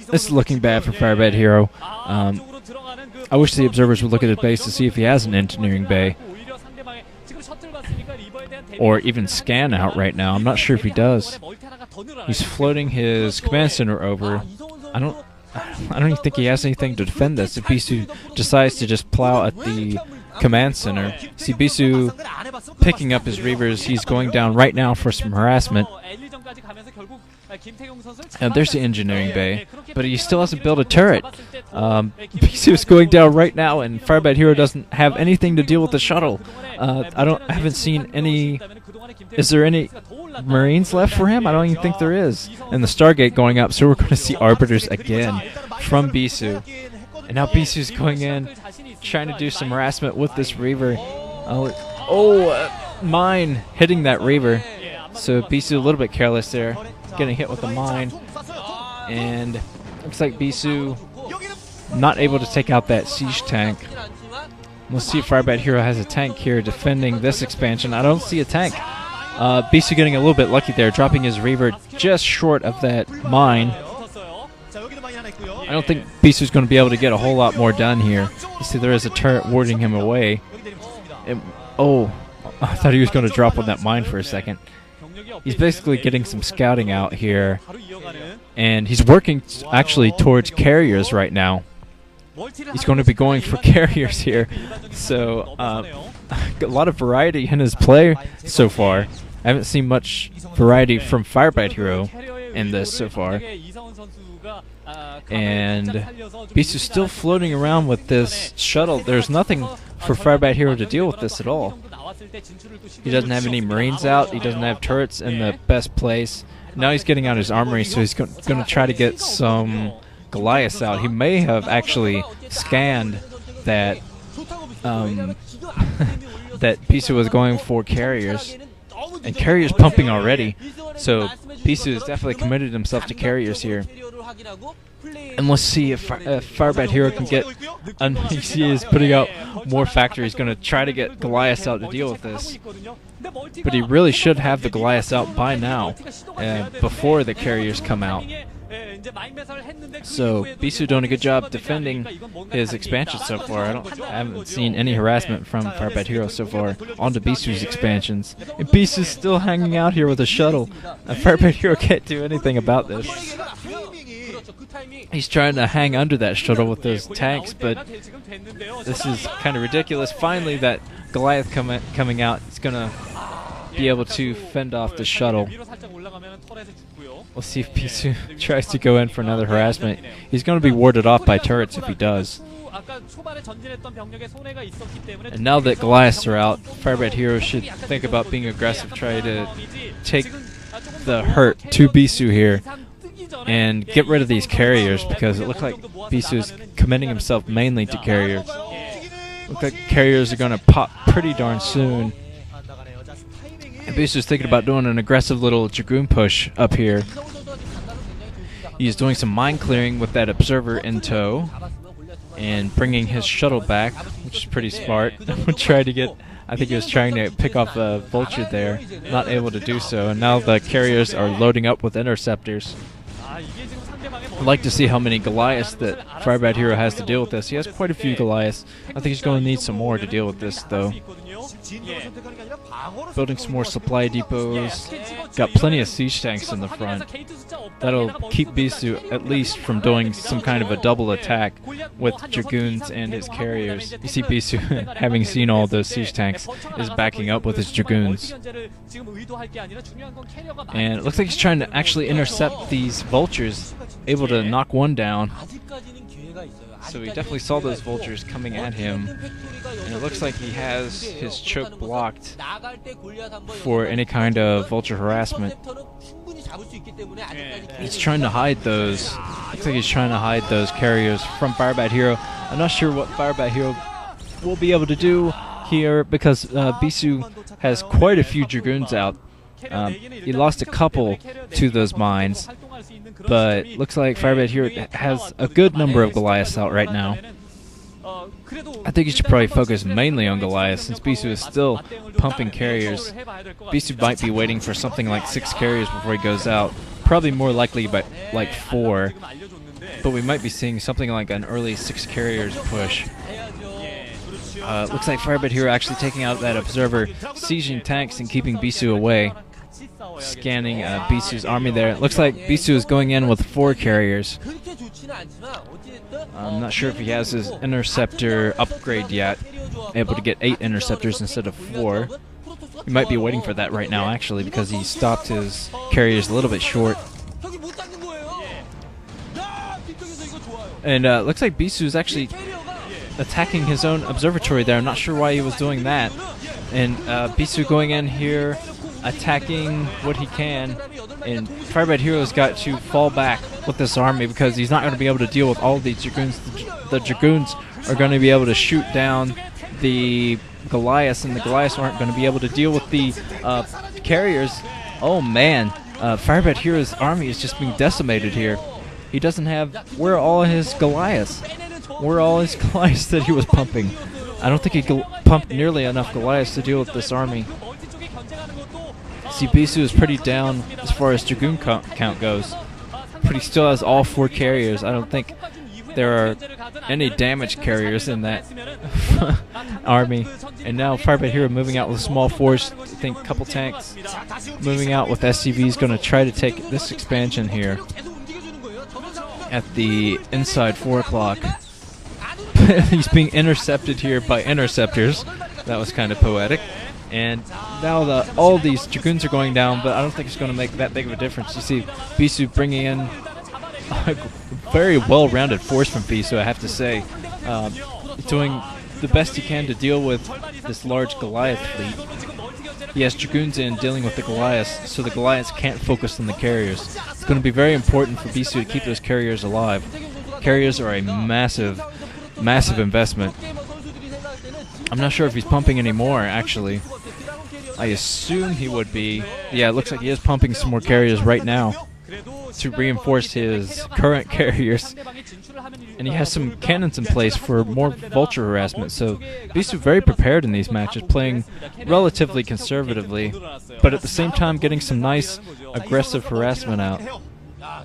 This is looking bad for FirebatHero. I wish the observers would look at his base to see if he has an engineering bay. Or even scan out right now. I'm not sure if he does. He's floating his command center over. I don't even think he has anything to defend this if Bisu decides to just plow at the command center. See Bisu picking up his reavers. He's going down right now for some harassment. And there's the engineering bay, but he still hasn't built a turret. Bisu is going down right now, and FirebatHero doesn't have anything to deal with the shuttle. I haven't seen any. Is there any Marines left for him? I don't even think there is. And the Stargate going up, so we're going to see Arbiters again from Bisu. And now Bisu's going in, trying to do some harassment with this Reaver. Mine hitting that Reaver. So Bisu a little bit careless there, getting hit with a mine. And looks like Bisu not able to take out that siege tank. We'll see if FirebatHero has a tank here defending this expansion. I don't see a tank. Bisu getting a little bit lucky there, dropping his Reaver just short of that mine. I don't think Bisu's going to be able to get a whole lot more done here. You see there is a turret warding him away. I thought he was going to drop on that mine for a second. He's basically getting some scouting out here. And he's working actually towards carriers right now. He's going to be going for carriers here. So, a lot of variety in his play so far. I haven't seen much variety from FirebatHero in this so far. And Bisu's still floating around with this shuttle. There's nothing for FirebatHero to deal with this at all. He doesn't have any Marines out. He doesn't have turrets in the best place. Now he's getting out his armory, so he's going to try to get some Goliaths out. He may have actually scanned that that Bisu was going for carriers. And carriers pumping already. So Bisu has definitely committed himself to carriers here. And let's see if FirebatHero can get... he is putting out more factories. He's going to try to get Goliaths out to deal with this. But he really should have the Goliaths out by now, before the carriers come out. So Bisu doing a good job defending his expansion so far. I haven't seen any harassment from FirebatHero so far onto Bisu's expansions. And Bisu's still hanging out here with a shuttle. FirebatHero can't do anything about this. He's trying to hang under that shuttle with those tanks, but this is kind of ridiculous. Finally, that Goliath coming out is going to be able to fend off the shuttle. We'll see if Bisu tries to go in for another harassment. He's going to be warded off by turrets if he does. And now that Goliaths are out, FirebatHero should think about being aggressive, try to take the hurt to Bisu here and get rid of these carriers, because it looks like Bisu is committing himself mainly to carriers. Looks like carriers are going to pop pretty darn soon. And Bisu's thinking about doing an aggressive little Dragoon push up here. He's doing some mine clearing with that observer in tow and bringing his shuttle back, which is pretty smart. Try to get... I think he was trying to pick off a vulture there, not able to do so, and now the carriers are loading up with interceptors. I'd like to see how many Goliaths that FirebatHero has to deal with this. He has quite a few Goliaths. I think he's going to need some more to deal with this, though. Building some more supply depots. Got plenty of siege tanks in the front. That'll keep Bisu at least from doing some kind of a double attack with Dragoons and his carriers. You see Bisu, having seen all those siege tanks, is backing up with his Dragoons. And it looks like he's trying to actually intercept these vultures, able to knock one down. So he definitely saw those vultures coming at him. And it looks like he has his choke blocked for any kind of vulture harassment. He's trying to hide those. Looks like he's trying to hide those carriers from FirebatHero. I'm not sure what FirebatHero will be able to do here, because Bisu has quite a few Dragoons out. He lost a couple to those mines, but looks like FirebatHero has a good number of Goliaths out right now. I think he should probably focus mainly on Goliath, since Bisu is still pumping carriers. Bisu might be waiting for something like 6 carriers before he goes out. probably more likely by like 4, but we might be seeing something like an early 6 carriers push. Looks like FirebatHero actually taking out that observer, sieging tanks and keeping Bisu away. Scanning Bisu's army there. It looks like Bisu is going in with 4 carriers. I'm not sure if he has his interceptor upgrade yet. Able to get 8 interceptors instead of 4. He might be waiting for that right now, actually, because he stopped his carriers a little bit short. And looks like Bisu is actually attacking his own observatory there. I'm not sure why he was doing that. And Bisu going in here, attacking what he can, and FirebatHero's got to fall back with this army because he's not going to be able to deal with all of these Dragoons. The Dragoons are going to be able to shoot down the Goliaths, and the Goliaths aren't going to be able to deal with the carriers. Oh man, FirebatHero's army is just being decimated here. He doesn't have... Where are all his Goliaths? Where are all his Goliaths that he was pumping? I don't think he pumped nearly enough Goliaths to deal with this army. See, Bisu is pretty down as far as Dragoon count goes, but he still has all 4 carriers. I don't think there are any damage carriers in that army. And now FirebatHero moving out with a small force, I think a couple tanks, moving out with SCVs, going to try to take this expansion here at the inside 4 o'clock. He's being intercepted here by interceptors. That was kind of poetic. And now all these Dragoons are going down, but I don't think it's going to make that big of a difference. You see Bisu bringing in a very well-rounded force from Bisu, I have to say. Doing the best he can to deal with this large Goliath fleet. He has Dragoons in dealing with the Goliaths, so the Goliaths can't focus on the carriers. It's going to be very important for Bisu to keep those carriers alive. Carriers are a massive, massive investment. I'm not sure if he's pumping any more, actually. I assume he would be. Yeah, it looks like he is pumping some more carriers right now to reinforce his current carriers. And he has some cannons in place for more vulture harassment, so Bisu very prepared in these matches, playing relatively conservatively, but at the same time getting some nice aggressive harassment out.